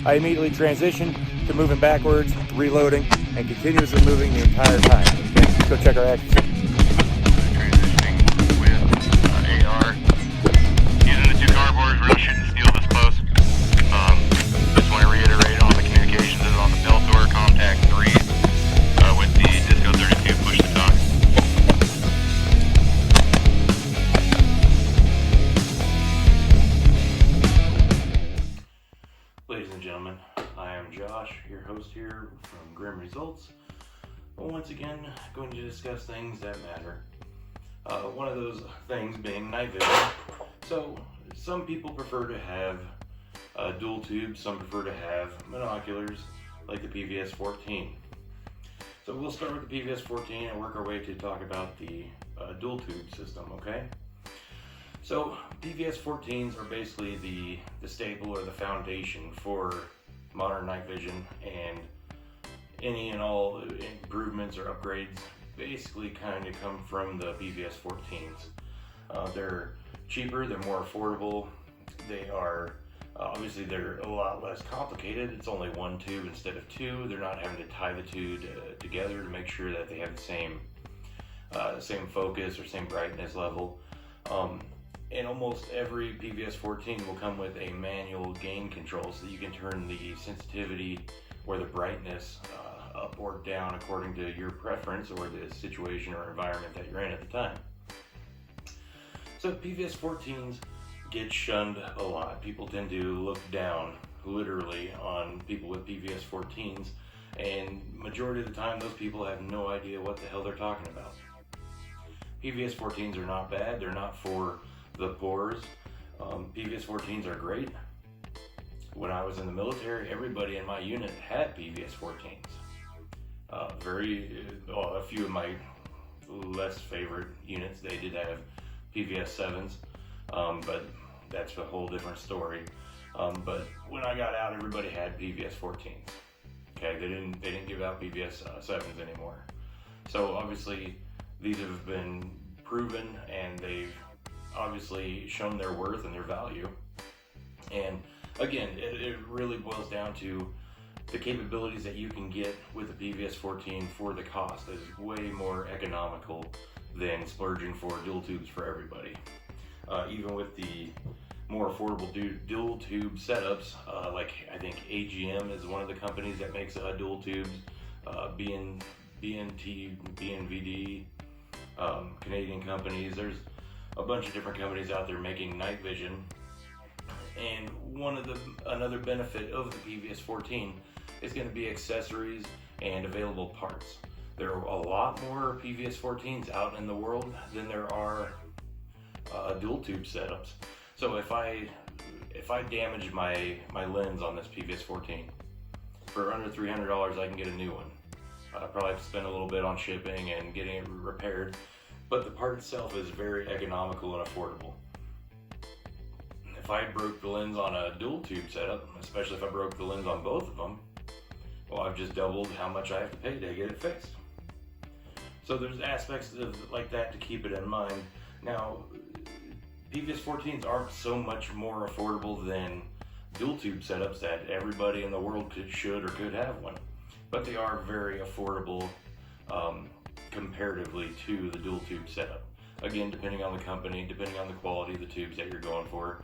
I immediately transitioned to moving backwards, reloading, and continuously moving the entire time. Okay, let's go check our accuracy. Transitioning with AR. Using the two cardboards, we're not shooting steel this close. Just want to reiterate on the communications is on the Peltor Contact 3 with the Disco 32 push to talk. Ladies and gentlemen, I am Josh, your host here from Grim Results. Once again, going to discuss things that matter. One of those things being night vision. So, some people prefer to have dual tubes, some prefer to have binoculars like the PVS-14. So we'll start with the PVS-14 and work our way to talk about the dual tube system, okay? So PVS-14's are basically the staple or the foundation for modern night vision, and any and all improvements or upgrades basically kind of come from the PVS-14's. They're cheaper, they're more affordable, they are obviously they're a lot less complicated. It's only one tube instead of two. They're not having to tie the two together to make sure that they have the same focus or same brightness level. And almost every PVS-14 will come with a manual gain control, so that you can turn the sensitivity or the brightness up or down according to your preference or the situation or environment that you're in at the time. So PVS-14s get shunned a lot. People tend to look down literally on people with PVS-14s, and majority of the time those people have no idea what the hell they're talking about. PVS-14s are not bad, they're not for the poors. PVS-14s are great. When I was in the military, everybody in my unit had PVS-14s. A few of my less favorite units, they did have PVS-7s, but that's a whole different story. But when I got out, everybody had PVS-14s. Okay, they didn't give out PVS-7s anymore. So obviously these have been proven, and they've obviously shown their worth and their value. And again, it really boils down to the capabilities that you can get with the PVS-14 for the cost. Is way more economical than splurging for dual tubes for everybody. Even with the more affordable dual tube setups, like I think AGM is one of the companies that makes dual tubes, BNVD, Canadian companies. There's a bunch of different companies out there making night vision. And another benefit of the PVS-14 is going to be accessories and available parts. There are a lot more PVS-14s out in the world than there are dual tube setups. So if I damage my lens on this PVS-14, for under $300 I can get a new one. I probably have to spend a little bit on shipping and getting it repaired, but the part itself is very economical and affordable. If I broke the lens on a dual tube setup, especially if I broke the lens on both of them, well, I've just doubled how much I have to pay to get it fixed. So there's aspects like that to keep it in mind. Now, PVS-14s aren't so much more affordable than dual tube setups that everybody in the world should or could have one, but they are very affordable comparatively to the dual tube setup. Again, depending on the company, depending on the quality of the tubes that you're going for,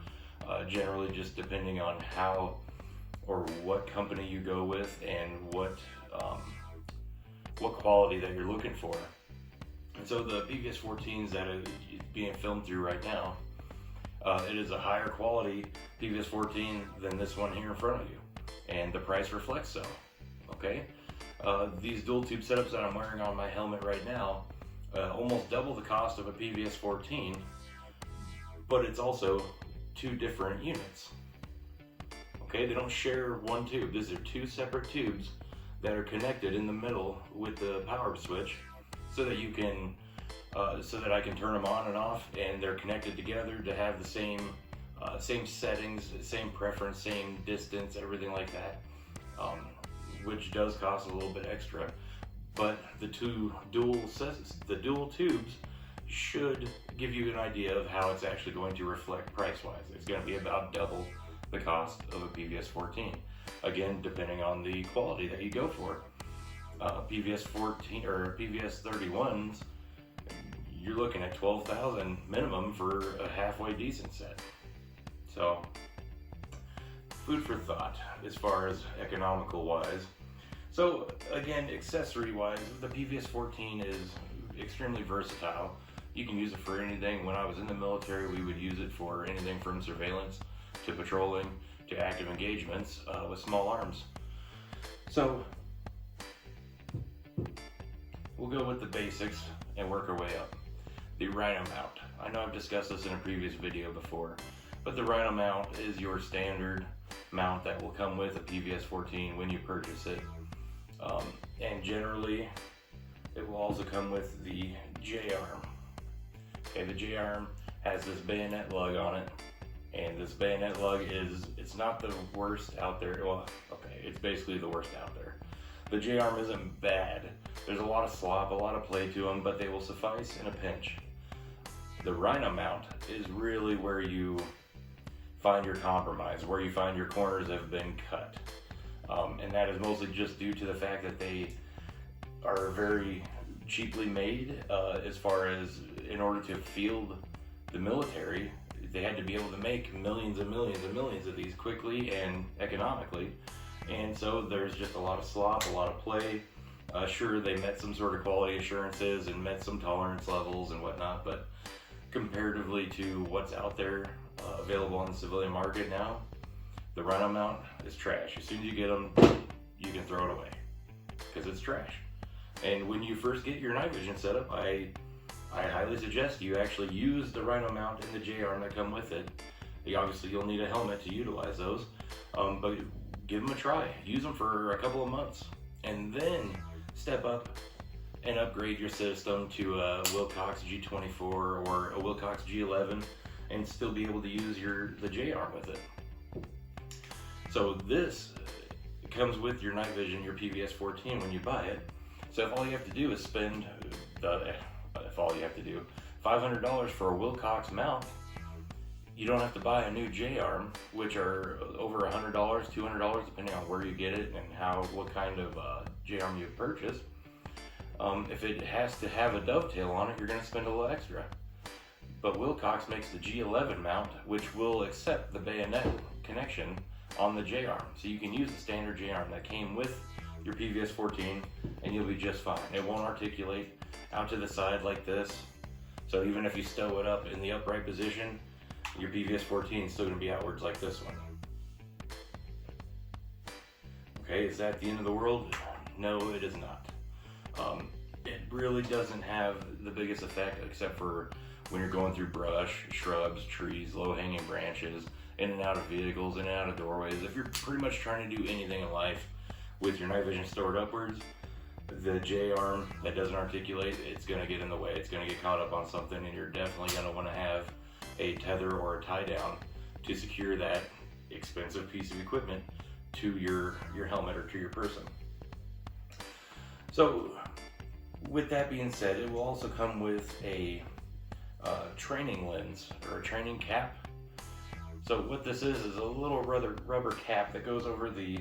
generally just depending on how or what company you go with and what quality that you're looking for. And so the PVS-14s that are being filmed through right now, it is a higher quality PVS-14 than this one here in front of you, and the price reflects so. Okay, these dual tube setups that I'm wearing on my helmet right now almost double the cost of a PVS-14, but it's also two different units. Okay, they don't share one tube. These are two separate tubes that are connected in the middle with the power switch, so that you can, so that I can turn them on and off, and they're connected together to have the same settings, same preference, same distance, everything like that, which does cost a little bit extra. But the dual tubes should give you an idea of how it's actually going to reflect price-wise. It's going to be about double the cost of a PVS-14. Again, depending on the quality that you go for. PVS-14 or PVS-31's, you're looking at $12,000 minimum for a halfway decent set. So, food for thought as far as economical wise. So again, accessory wise, the PVS-14 is extremely versatile. You can use it for anything. When I was in the military, we would use it for anything from surveillance to patrolling to active engagements with small arms. So we'll go with the basics and work our way up. The Rhino mount. I know I've discussed this in a previous video before, but the Rhino mount is your standard mount that will come with a PVS-14 when you purchase it. And generally, it will also come with the J-arm. Okay, the J-arm has this bayonet lug on it, and this bayonet lug it's not the worst out there. Well, okay, it's basically the worst out there. The J-arm isn't bad. There's a lot of slop, a lot of play to them, but they will suffice in a pinch. The Rhino mount is really where you find your compromise, where you find your corners have been cut. And that is mostly just due to the fact that they are very cheaply made as far as in order to field the military, they had to be able to make millions and millions and millions of these quickly and economically. And so there's just a lot of slop, a lot of play. Sure, they met some sort of quality assurances and met some tolerance levels and whatnot, but comparatively to what's out there available on the civilian market now, the Rhino mount is trash. As soon as you get them, you can throw it away because it's trash. And when you first get your night vision setup, I highly suggest you actually use the Rhino mount and the J-arm that come with it. Obviously, you'll need a helmet to utilize those, but give them a try. Use them for a couple of months, and then step up and upgrade your system to a Wilcox G24 or a Wilcox G11, and still be able to use the J-arm with it. So this comes with your night vision, your PVS-14 when you buy it. So if all you have to do is spend, $500 for a Wilcox mount, you don't have to buy a new J-arm, which are over $100, $200, depending on where you get it and what kind of J-arm you purchase. If it has to have a dovetail on it, you're going to spend a little extra. But Wilcox makes the G11 mount, which will accept the bayonet connection on the J-arm. So you can use the standard J-arm that came with your PVS-14 and you'll be just fine. It won't articulate out to the side like this. So even if you stow it up in the upright position, your PVS-14 is still going to be outwards like this one. Okay, is that the end of the world? No, it is not. It really doesn't have the biggest effect except for when you're going through brush, shrubs, trees, low-hanging branches, in and out of vehicles, in and out of doorways. If you're pretty much trying to do anything in life with your night vision stored upwards, the J-arm that doesn't articulate, it's going to get in the way. It's going to get caught up on something, and you're definitely going to want to have a tether or a tie down to secure that expensive piece of equipment to your helmet or to your person. So with that being said, it will also come with a training lens or a training cap. So what this is a little rubber cap that goes over the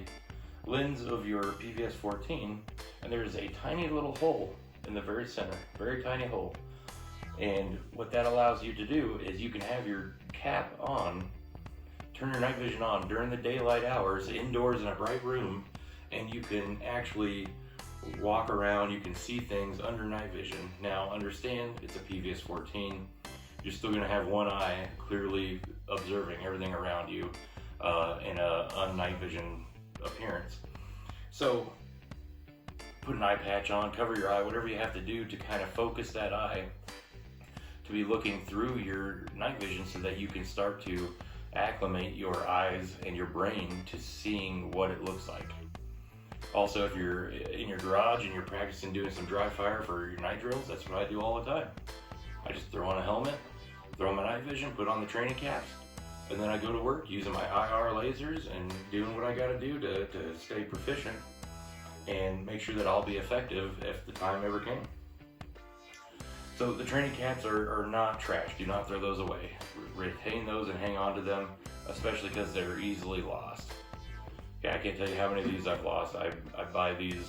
lens of your PVS-14, and there's a tiny little hole in the very center, very tiny hole. And what that allows you to do is you can have your cap on, turn your night vision on during the daylight hours, indoors in a bright room, and you can actually walk around, you can see things under night vision. Now understand, it's a PVS-14. You're still going to have one eye clearly observing everything around you in a night vision appearance. So put an eye patch on, cover your eye, whatever you have to do to kind of focus that eye to be looking through your night vision so that you can start to acclimate your eyes and your brain to seeing what it looks like. Also, if you're in your garage and you're practicing doing some dry fire for your night drills, that's what I do all the time. I just throw on a helmet, throw on my night vision, put on the training caps, and then I go to work using my IR lasers and doing what I gotta do to stay proficient and make sure that I'll be effective if the time ever came. So the training caps are not trash. Do not throw those away. Retain those and hang on to them. especially because they're easily lost. Okay, I can't tell you how many of these I've lost. I buy these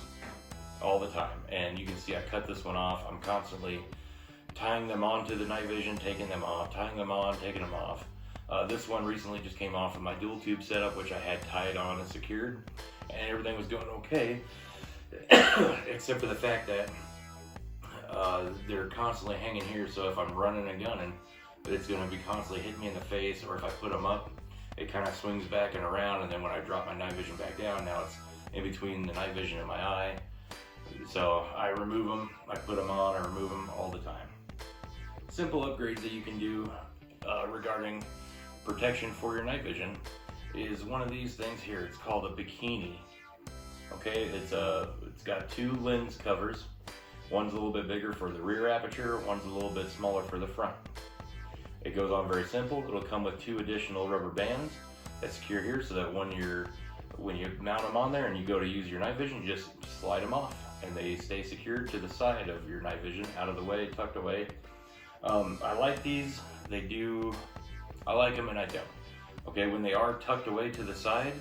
all the time, and you can see I cut this one off. I'm constantly tying them onto the night vision, taking them off, tying them on, taking them off. This one recently just came off of my dual tube setup, which I had tied on and secured, and everything was going okay, except for the fact that they're constantly hanging here. So if I'm running and gunning, it's going to be constantly hitting me in the face, or if I put them up, it kind of swings back and around, and then when I drop my night vision back down, now it's in between the night vision and my eye. So I remove them, I put them on, I remove them all the time. Simple upgrades that you can do regarding protection for your night vision is one of these things here. It's called a bikini. Okay, it's got two lens covers. One's a little bit bigger for the rear aperture, one's a little bit smaller for the front. It goes on very simple. It'll come with two additional rubber bands that secure here, so that when you mount them on there and you go to use your night vision, you just slide them off and they stay secured to the side of your night vision, out of the way, tucked away. I like these. I like them and I don't. Okay, when they are tucked away to the side,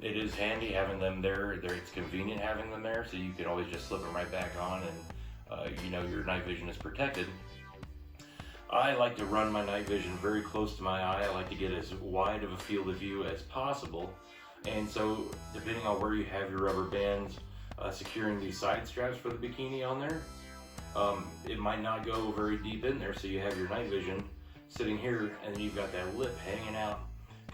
it is handy having them there. It's convenient having them there, so you can always just slip them right back on, and you know your night vision is protected. I like to run my night vision very close to my eye. I like to get as wide of a field of view as possible, and so depending on where you have your rubber bands securing these side straps for the bikini on there, it might not go very deep in there, so you have your night vision sitting here, and then you've got that lip hanging out,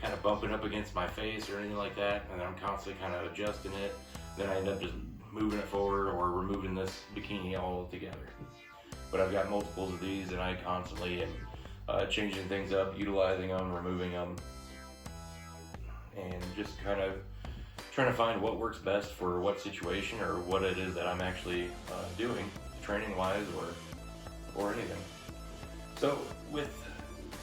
kind of bumping up against my face or anything like that, and then I'm constantly kind of adjusting it. Then I end up just moving it forward or removing this bikini all together. But I've got multiples of these, and I constantly am changing things up, utilizing them, removing them, and just kind of trying to find what works best for what situation or what it is that I'm actually doing, training-wise or anything. So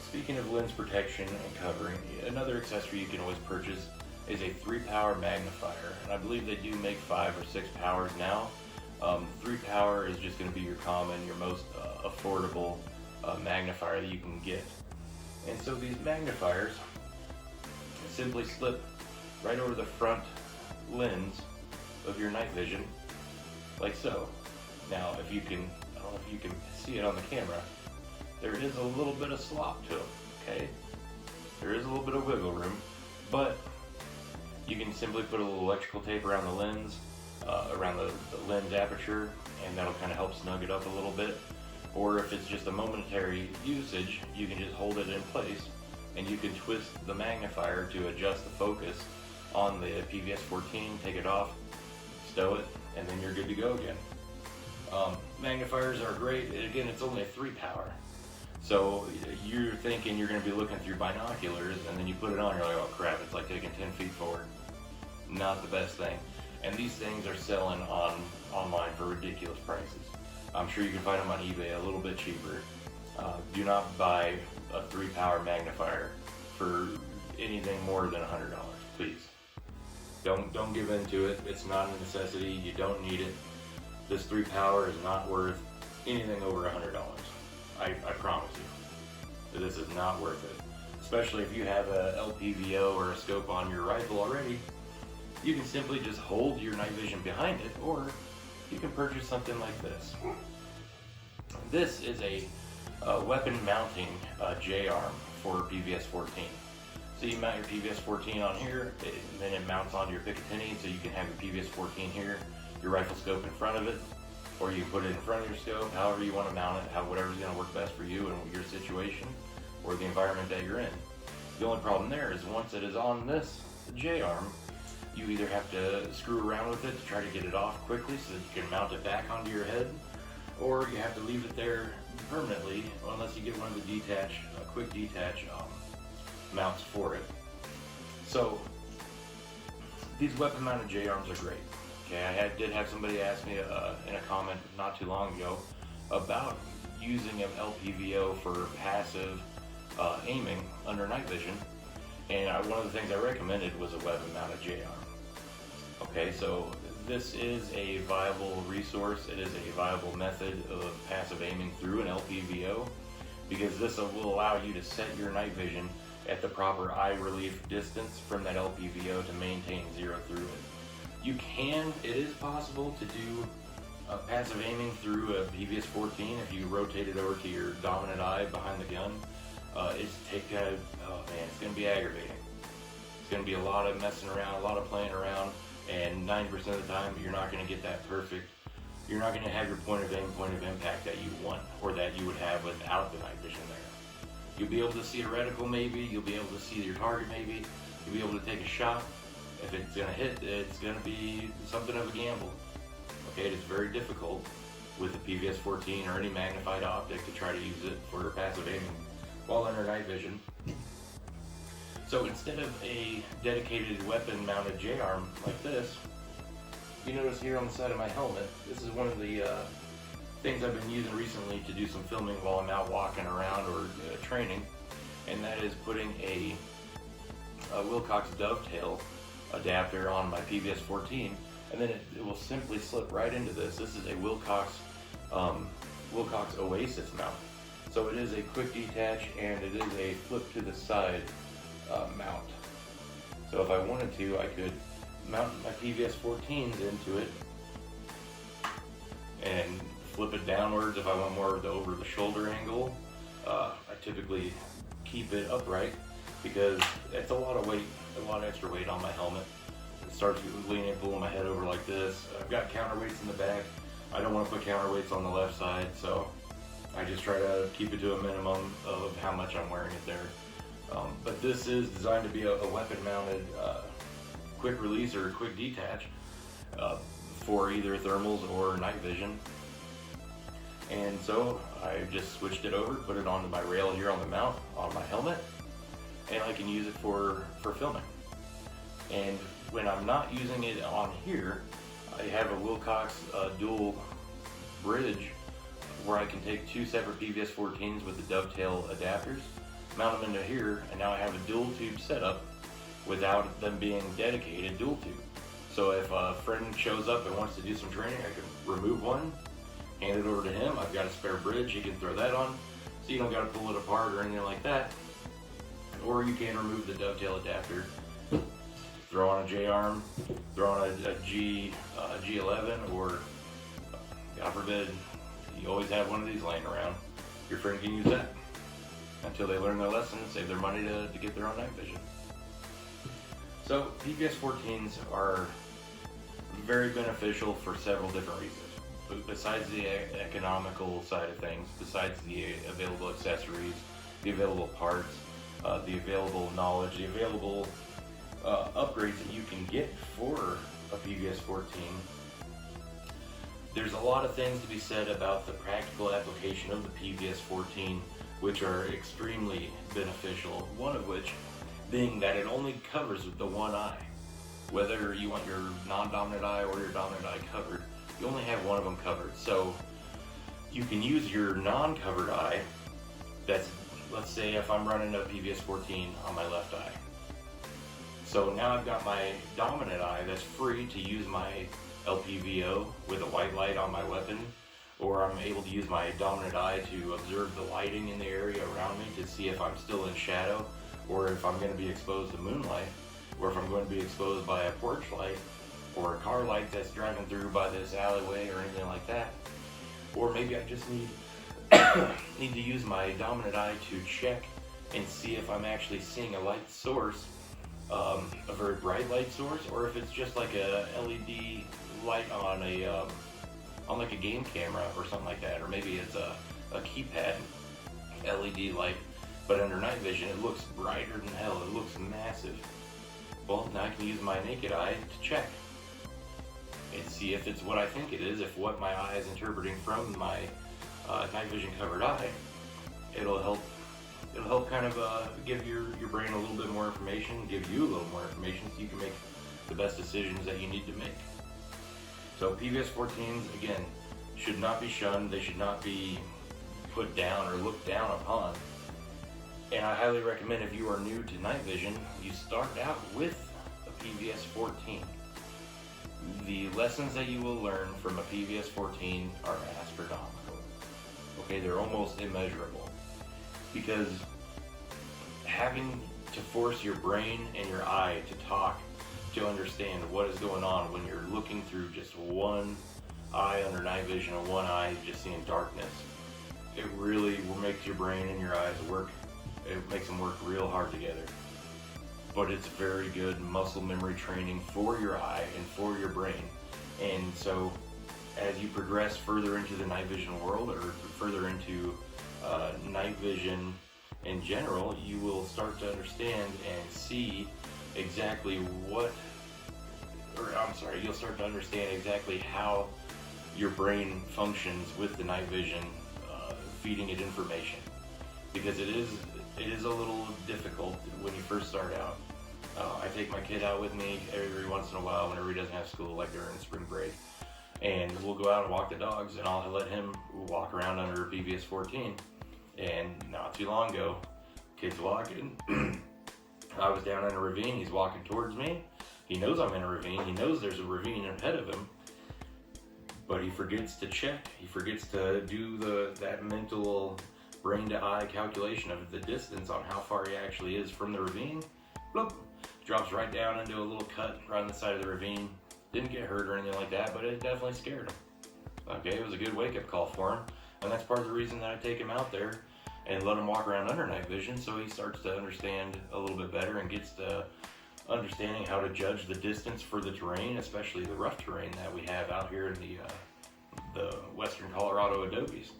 speaking of lens protection and covering, another accessory you can always purchase is a 3-power magnifier, and I believe they do make 5 or 6 powers now. 3 power is just going to be your common, your most affordable magnifier that you can get. And so these magnifiers simply slip right over the front lens of your night vision, like so. Now, I don't know if you can see it on the camera, there is a little bit of slop to them, okay? There is a little bit of wiggle room, but you can simply put a little electrical tape around the lens, around the lens aperture, and that'll kind of help snug it up a little bit. Or if it's just a momentary usage, you can just hold it in place, and you can twist the magnifier to adjust the focus on the PVS-14, take it off, stow it, and then you're good to go again. Magnifiers are great. Again, it's only a 3-power. So you're thinking you're going to be looking through binoculars, and then you put it on, you're like, oh crap, it's like taking 10 feet forward. Not the best thing. And these things are selling online for ridiculous prices. I'm sure you can find them on eBay a little bit cheaper. Do not buy a 3-power magnifier for anything more than $100, please. Don't give in to it. It's not a necessity. You don't need it. This 3-power is not worth anything over $100. I promise you. This is not worth it. Especially if you have a LPVO or a scope on your rifle already. You can simply just hold your night vision behind it, or you can purchase something like this. This is a weapon mounting J-arm for PVS-14. So you mount your PVS-14 on here, and then it mounts onto your Picatinny, so you can have your PVS-14 here, your rifle scope in front of it, or you can put it in front of your scope, however you want to mount it, whatever's going to work best for you and your situation or the environment that you're in. The only problem there is once it is on this J-arm, you either have to screw around with it to try to get it off quickly so that you can mount it back onto your head, or you have to leave it there permanently unless you get one of the quick detach mounts for it. So these weapon mounted J-arms are great. Okay, I did have somebody ask me in a comment not too long ago about using an LPVO for passive aiming under night vision, and one of the things I recommended was a weapon mounted J-arm. Okay, so this is a viable resource. It is a viable method of passive aiming through an LPVO, because this will allow you to set your night vision at the proper eye relief distance from that LPVO to maintain zero through it. It is possible to do passive aiming through a PVS-14 if you rotate it over to your dominant eye behind the gun. It's going to be aggravating. It's going to be a lot of messing around, a lot of playing around, and 90% of the time you're not going to get that perfect. You're not going to have your point of impact that you want, or that you would have without the night vision there. You'll be able to see a reticle maybe, you'll be able to see your target maybe, you'll be able to take a shot. If it's going to hit, it's going to be something of a gamble. Okay, it is very difficult with a PVS-14 or any magnified optic to try to use it for passive aiming while under night vision. So instead of a dedicated weapon mounted J-arm like this, you notice here on the side of my helmet, this is one of the things I've been using recently to do some filming while I'm out walking around or training, and that is putting a Wilcox dovetail adapter on my PVS-14, and then it will simply slip right into this. This is a Wilcox Oasis mount. So it is a quick detach, and it is a flip to the side mount. So if I wanted to, I could mount my PVS-14s into it and flip it downwards if I want more of the over the shoulder angle. I typically keep it upright because it's a lot of weight, a lot of extra weight on my helmet. It starts leaning, pulling my head over like this. I've got counterweights in the back. I don't want to put counterweights on the left side, so I just try to keep it to a minimum of how much I'm wearing it there. But this is designed to be a weapon-mounted quick release or quick detach for either thermals or night vision. And so I just switched it over, put it onto my rail here on the mount on my helmet, and I can use it for filming. And when I'm not using it on here, I have a Wilcox dual bridge where I can take two separate PVS-14s with the dovetail adapters, mount them into here, and now I have a dual tube setup without them being dedicated dual tube. So if a friend shows up and wants to do some training, I can remove one, hand it over to him. I've got a spare bridge, he can throw that on, so you don't got to pull it apart or anything like that. Or you can remove the dovetail adapter, throw on a J-arm, throw on a G11, or God forbid, you always have one of these laying around. Your friend can use that until they learn their lesson and save their money to get their own night vision. So PVS-14s are very beneficial for several different reasons. Besides the economical side of things, besides the available accessories, the available parts, the available knowledge, the available upgrades that you can get for a PVS-14, there's a lot of things to be said about the practical application of the PVS-14, which are extremely beneficial, one of which being that it only covers the one eye. Whether you want your non-dominant eye or your dominant eye covered, you only have one of them covered. So you can use your non-covered eye, that's, let's say if I'm running a PVS-14 on my left eye. So now I've got my dominant eye that's free to use my LPVO with a white light on my weapon, or I'm able to use my dominant eye to observe the lighting in the area around me to see if I'm still in shadow, or if I'm going to be exposed to moonlight, or if I'm going to be exposed by a porch light, or a car light that's driving through by this alleyway or anything like that. Or maybe I just need to use my dominant eye to check and see if I'm actually seeing a light source, a very bright light source, or if it's just like a LED light on like a game camera or something like that, or maybe it's a keypad LED light, but under night vision it looks brighter than hell, it looks massive. Well, now I can use my naked eye to check and see if it's what I think it is, if what my eye is interpreting from my night vision covered eye. It'll help kind of give your brain a little bit more information, give you a little more information so you can make the best decisions that you need to make. So PVS-14s, again, should not be shunned, they should not be put down or looked down upon. And I highly recommend, if you are new to night vision, you start out with a PVS-14. The lessons that you will learn from a PVS-14 are astronomical. Okay, they're almost immeasurable. Because having to force your brain and your eye to talk, to understand what is going on when you're looking through just one eye under night vision and one eye just seeing darkness. It really makes your brain and your eyes work. It makes them work real hard together. But it's very good muscle memory training for your eye and for your brain. And so as you progress further into the night vision world, or further into night vision in general, you will start to understand and see exactly you'll start to understand exactly how your brain functions with the night vision, feeding it information. Because it is a little difficult when you first start out. I take my kid out with me every once in a while whenever he doesn't have school, like during spring break. And we'll go out and walk the dogs, and I'll let him walk around under a PVS-14. And not too long ago, kid's walking. I was down in a ravine, he's walking towards me. He knows I'm in a ravine, he knows there's a ravine ahead of him, but he forgets to check. He forgets to do that mental brain to eye calculation of the distance on how far he actually is from the ravine. Bloop, drops right down into a little cut right on the side of the ravine. Didn't get hurt or anything like that, but it definitely scared him. Okay, it was a good wake-up call for him, and that's part of the reason that I take him out there and let him walk around under night vision, so he starts to understand a little bit better and gets to understanding how to judge the distance for the terrain, especially the rough terrain that we have out here in the western Colorado adobes.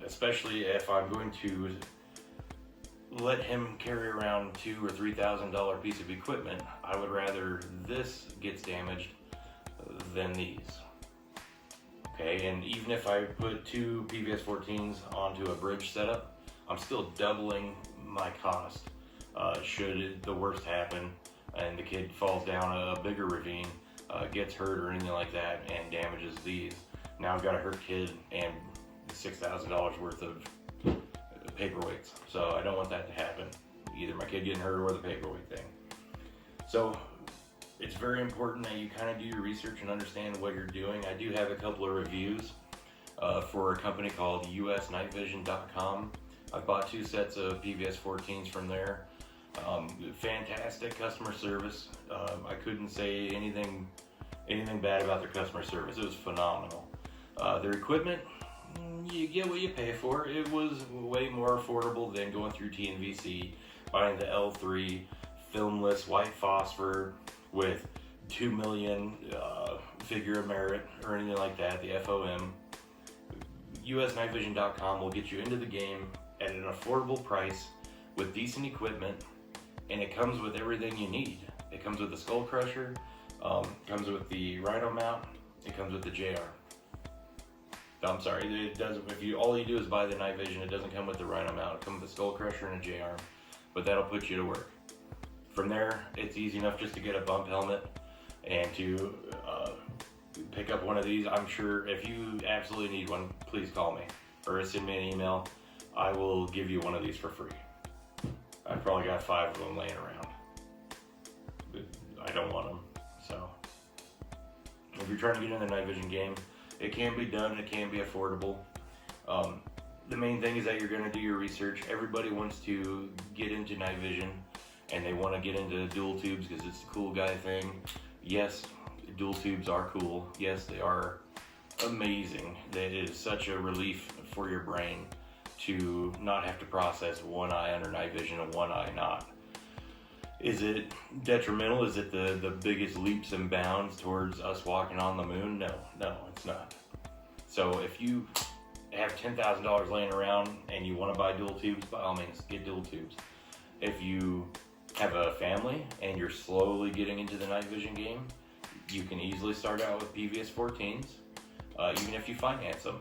Especially if I'm going to let him carry around $2,000 or $3,000 piece of equipment, I would rather this gets damaged than these. Okay, and even if I put 2 PVS-14's onto a bridge setup, I'm still doubling my cost. Should the worst happen and the kid falls down a bigger ravine, gets hurt or anything like that, and damages these, now I've got a hurt kid and $6,000 worth of paperweights. So I don't want that to happen, either my kid getting hurt or the paperweight thing. So it's very important that you kind of do your research and understand what you're doing. I do have a couple of reviews for a company called usnightvision.com. I bought 2 sets of PVS-14's from there. Fantastic customer service. I couldn't say anything bad about their customer service. It was phenomenal. Their equipment, you get what you pay for. It was way more affordable than going through TNVC, buying the L3 filmless white phosphor with 2 million figure of merit or anything like that, the FOM. usnightvision.com will get you into the game at an affordable price with decent equipment, and it comes with everything you need. It comes with the skull crusher, comes with the rhino mount, it comes with the JR. I'm sorry, it does. All you do is buy the night vision, it doesn't come with the rhino mount. It comes with the skull crusher and a JR, but that'll put you to work. From there, it's easy enough just to get a bump helmet and to pick up one of these. I'm sure if you absolutely need one, please call me or send me an email. I will give you one of these for free. I've probably got 5 of them laying around. I don't want them. So if you're trying to get in the night vision game, it can be done, it can be affordable. The main thing is that you're going to do your research. Everybody wants to get into night vision and they want to get into dual tubes because it's the cool guy thing. Yes, dual tubes are cool. Yes, they are amazing. It is such a relief for your brain to not have to process one eye under night vision and one eye not. Is it detrimental? Is it the biggest leaps and bounds towards us walking on the moon? No, it's not. So if you have $10,000 laying around and you want to buy dual tubes, by all means, get dual tubes. If you have a family and you're slowly getting into the night vision game, you can easily start out with PVS-14's, even if you finance them.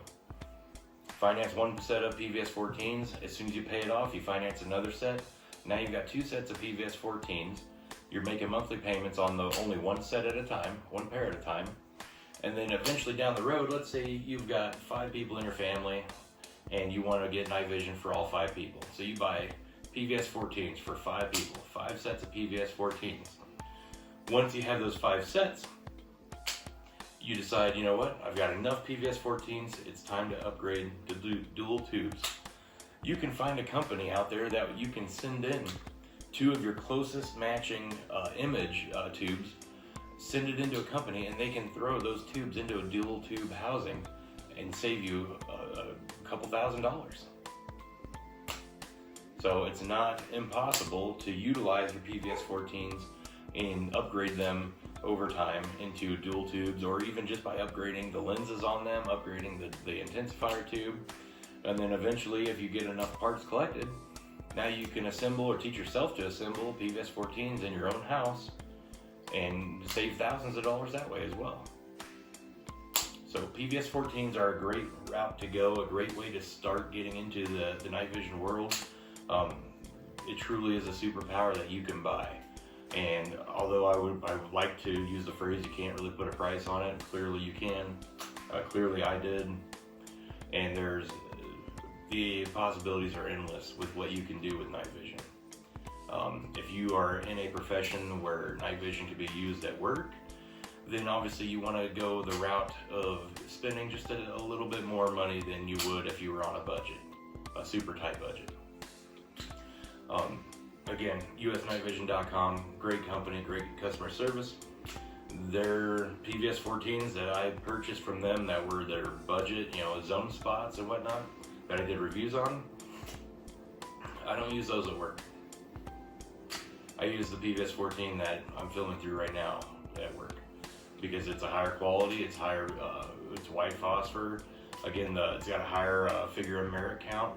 Finance one set of PVS-14's, as soon as you pay it off, you finance another set. Now you've got 2 sets of PVS-14's. You're making monthly payments on only one set at a time, one pair at a time. And then eventually down the road, let's say you've got 5 people in your family and you want to get night vision for all 5 people. So you buy PVS-14's for 5 people, 5 sets of PVS-14's. Once you have those 5 sets, you decide, you know what, I've got enough PVS-14's, it's time to upgrade to dual tubes. you can find a company out there that you can send in 2 of your closest matching image tubes, send it into a company, and they can throw those tubes into a dual tube housing and save you a couple $1,000s. So it's not impossible to utilize your PVS-14's and upgrade them over time into dual tubes, or even just by upgrading the lenses on them, upgrading the intensifier tube, and then eventually, if you get enough parts collected, now you can assemble or teach yourself to assemble PVS-14's in your own house and save thousands of dollars that way as well. So PVS-14's are a great route to go, a great way to start getting into the night vision world. It truly is a superpower that you can buy. And although I would like to use the phrase, you can't really put a price on it, clearly you can. Clearly I did. And the possibilities are endless with what you can do with night vision. If you are in a profession where night vision can be used at work, then obviously you want to go the route of spending just a little bit more money than you would if you were on a budget, a super tight budget. Again, usnightvision.com, great company, great customer service. Their PVS-14's that I purchased from them that were their budget, zone spots and whatnot, that I did reviews on, I don't use those at work. I use the PVS-14 that I'm filming through right now at work because it's a higher quality, it's higher, it's white phosphor. Again, it's got a higher figure of merit count,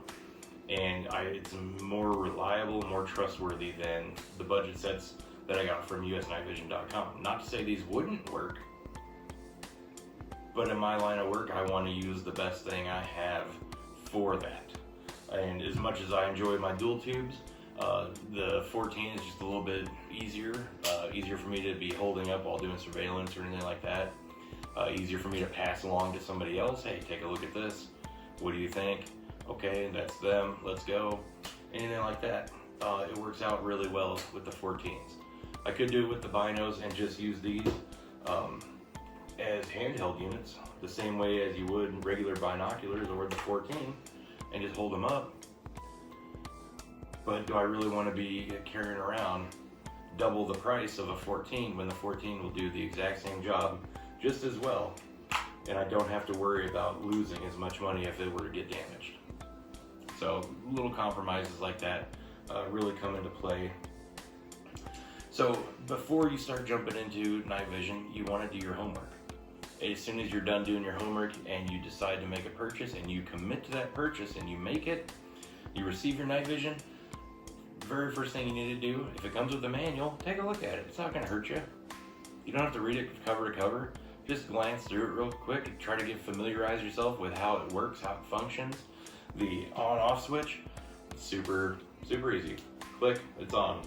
and it's more reliable, more trustworthy than the budget sets that I got from usnightvision.com. Not to say these wouldn't work, but in my line of work, I want to use the best thing I have for that. And as much as I enjoy my dual tubes, the 14 is just a little bit easier for me to be holding up while doing surveillance or anything like that. Easier for me to pass along to somebody else. Hey, take a look at this. What do you think? Okay, that's them. Let's go. Anything like that. It works out really well with the 14s. I could do it with the binos and just use these as handheld units, the same way as you would in regular binoculars or the 14, and just hold them up. But do I really want to be carrying around double the price of a 14 when the 14 will do the exact same job just as well, and I don't have to worry about losing as much money if it were to get damaged? So little compromises like that really come into play. So before you start jumping into night vision, you want to do your homework. As soon as you're done doing your homework and you decide to make a purchase and you commit to that purchase and you make it, you receive your night vision, very first thing you need to do, if it comes with a manual, take a look at it. It's not going to hurt you. You don't have to read it cover to cover. Just glance through it real quick and try to familiarize yourself with how it works, how it functions. The on-off switch, super easy. Click, it's on.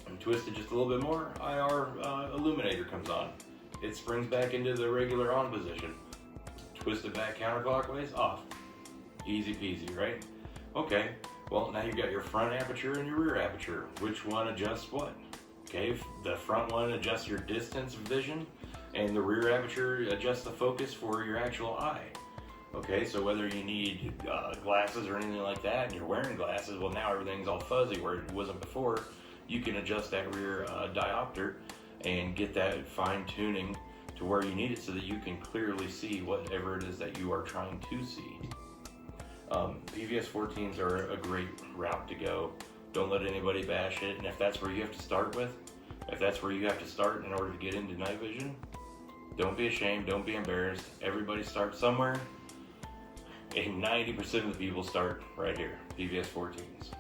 And twist it just a little bit more, IR illuminator comes on. It springs back into the regular on position. Twist it back counterclockwise, off. Easy peasy, right? Okay, well now you've got your front aperture and your rear aperture. Which one adjusts what? Okay, the front one adjusts your distance of vision, and the rear aperture adjusts the focus for your actual eye. Okay, so whether you need glasses or anything like that, and you're wearing glasses, well now everything's all fuzzy where it wasn't before. You can adjust that rear diopter and get that fine tuning to where you need it so that you can clearly see whatever it is that you are trying to see. PVS-14s are a great route to go. Don't let anybody bash it, and if that's where you have to start in order to get into night vision, don't be ashamed, don't be embarrassed. Everybody starts somewhere, and 90% of the people start right here, PVS-14s.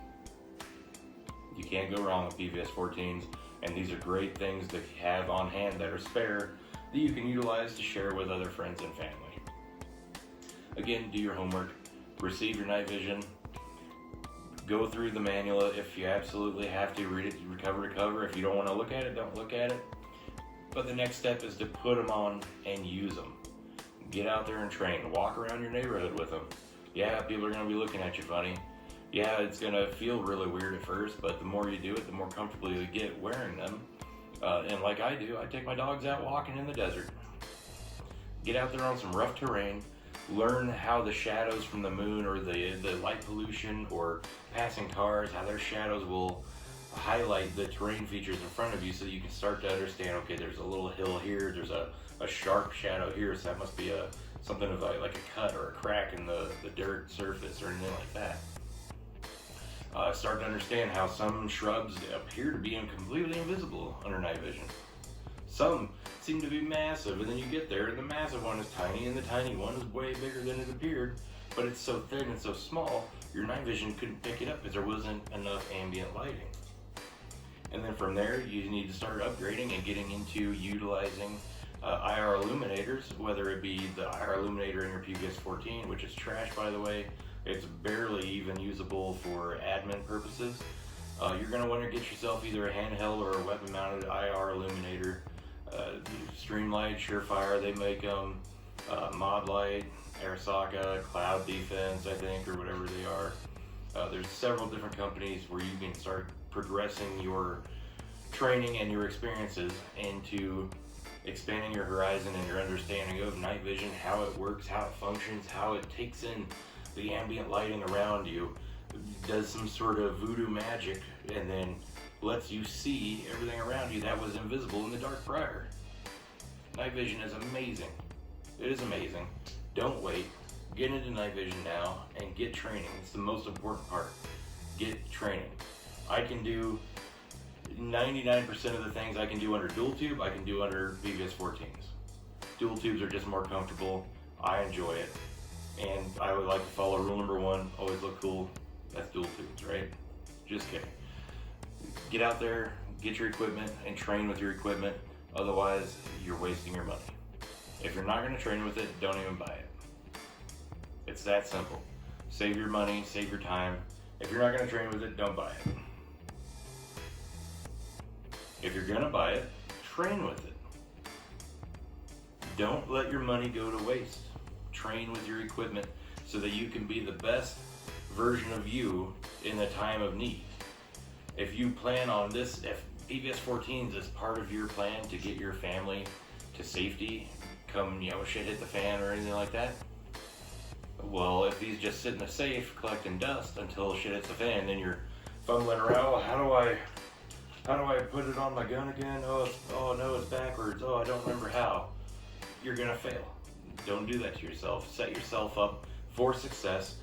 You can't go wrong with PVS-14s, and these are great things to have on hand that are spare that you can utilize to share with other friends and family. Again, do your homework, receive your night vision, go through the manual if you absolutely have to, read it cover to cover. If you don't want to look at it, don't look at it. But the next step is to put them on and use them. Get out there and train. Walk around your neighborhood with them. Yeah, people are going to be looking at you funny. Yeah, it's going to feel really weird at first, but the more you do it, the more comfortable you get wearing them. And like I do, I take my dogs out walking in the desert. Get out there on some rough terrain, learn how the shadows from the moon or the light pollution or passing cars, how their shadows will highlight the terrain features in front of you, so you can start to understand, okay, there's a little hill here, there's a sharp shadow here, so that must be something of like a cut or a crack in the dirt surface or anything like that. Start to understand how some shrubs appear to be completely invisible under night vision. Some seem to be massive, and then you get there and the massive one is tiny and the tiny one is way bigger than it appeared, but it's so thin and so small your night vision couldn't pick it up because there wasn't enough ambient lighting. And then from there you need to start upgrading and getting into utilizing IR illuminators, whether it be the IR illuminator in your PVS-14, which is trash by the way. It's barely even usable for admin purposes. You're going to want to get yourself either a handheld or a weapon mounted IR illuminator. Streamlight, Surefire, they make them. Mod Light, Arasaka, Cloud Defense, I think, or whatever they are. There's several different companies where you can start progressing your training and your experiences into expanding your horizon and your understanding of night vision, how it works, how it functions, how it takes in the ambient lighting around you, does some sort of voodoo magic, and then lets you see everything around you that was invisible in the dark prior. Night vision is amazing. It is amazing. Don't wait. Get into night vision now and get training. It's the most important part. Get training. I can do 99% of the things I can do under dual tube, I can do under PVS-14's. Dual tubes are just more comfortable. I enjoy it. And I would like to follow rule number 1, always look cool. That's dual tubes, right? Just kidding. Get out there, get your equipment, and train with your equipment. Otherwise, you're wasting your money. If you're not going to train with it, don't even buy it. It's that simple. Save your money, save your time. If you're not going to train with it, don't buy it. If you're going to buy it, train with it. Don't let your money go to waste. Train with your equipment so that you can be the best version of you in the time of need. If you plan on this, if PVS-14's is part of your plan to get your family to safety, come, shit hit the fan or anything like that, well, if these just sit in the safe collecting dust until shit hits the fan, then you're fumbling around, oh, how do I put it on my gun again? Oh no, it's backwards. Oh, I don't remember how. You're gonna fail. Don't do that to yourself. Set yourself up for success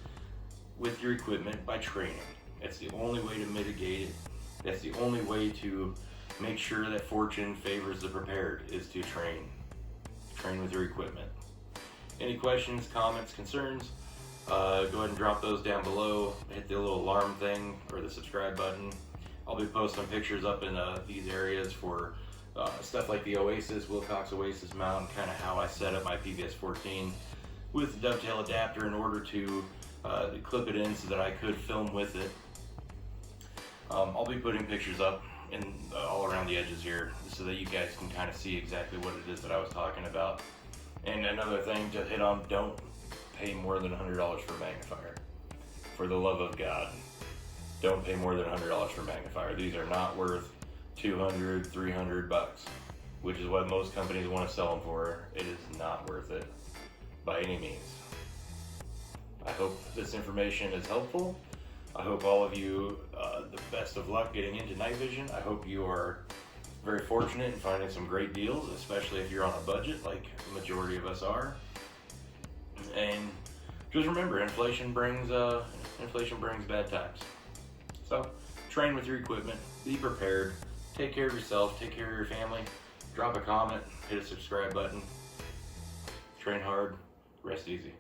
with your equipment by training. It's the only way to mitigate it. That's the only way to make sure that fortune favors the prepared, is to train. Train with your equipment. Any questions, comments, concerns, go ahead and drop those down below. Hit the little alarm thing or the subscribe button. I'll be posting pictures up in these areas for stuff like the Oasis, Wilcox Oasis mount, and kind of how I set up my PVS-14 with the dovetail adapter in order to clip it in so that I could film with it. I'll be putting pictures up all around the edges here so that you guys can kind of see exactly what it is that I was talking about. And another thing to hit on, don't pay more than $100 for a magnifier. For the love of God, don't pay more than $100 for a magnifier. These are not worth $200, $300, which is what most companies want to sell them for. It is not worth it by any means. I hope this information is helpful. I hope all of you the best of luck getting into night vision. I hope you are very fortunate in finding some great deals, especially if you're on a budget like the majority of us are. And just remember, inflation brings bad times. So train with your equipment, be prepared, take care of yourself, take care of your family, drop a comment, hit a subscribe button, train hard, rest easy.